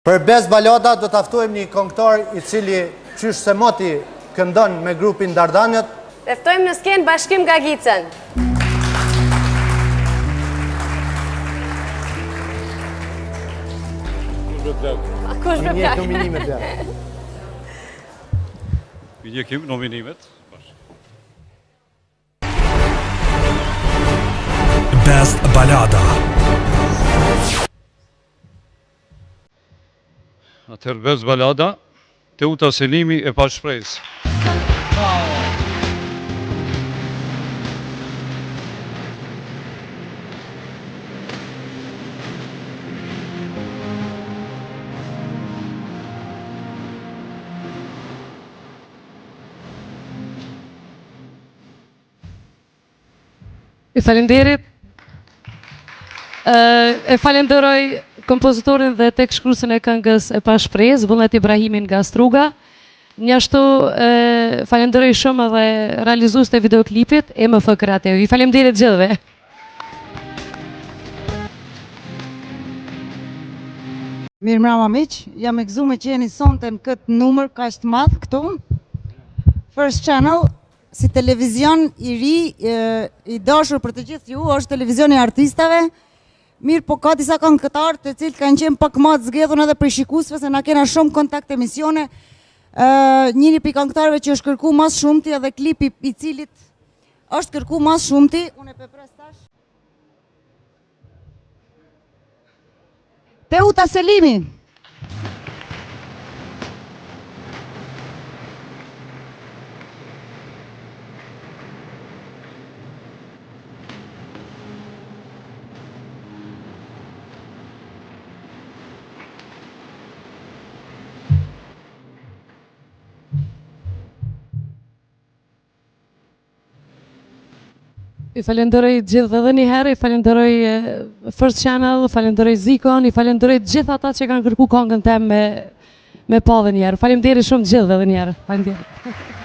Për Bez Balada do të aftojmë një këngëtar i cili qysh se moti këndon me grupin Dardanët. Eftojmë në skenë Bashkim Gagicën. Kush me plak? Nominimet ja. I njëkim nominimet. Best Balada. Atëherë Bez Balada, Teuta Selimi e pa shpresë. I falenderit. E falenderoj kompozitorin dhe tek shkruesin e këngës e pa shpresë, Vullnet Ibrahimin nga Struga. Njashtu falenderoj shumë edhe realizues të videoklipit MF Kreativ. I falenderit gjithëve. Mirë mrama miq, jam e gëzuar që jeni sonte në këtë numër kaq të madh këtu. First Channel, si televizion i ri, i dashur për të gjithë ju, është televizioni i artistave. Mirë, po ka disa këngëtar të cilët kanë qenë pak më të zgjedhur edhe për shikuesve, se na kena shumë kontakt emisione. Njëri prej këngëtarëve që është kërkuar më shumti edhe klipi i cilit është kërkuar më shumti, unë e pepres tash. Teuta Selimi. I falenderoj gjithë edhe një herë, i falenderoj First Channel, falenderoj Zikon, i falenderoj gjithë ata që kanë kërkuar këngën tem me pa edhe një herë. Faleminderit shumë gjithë edhe një herë. Faleminderit.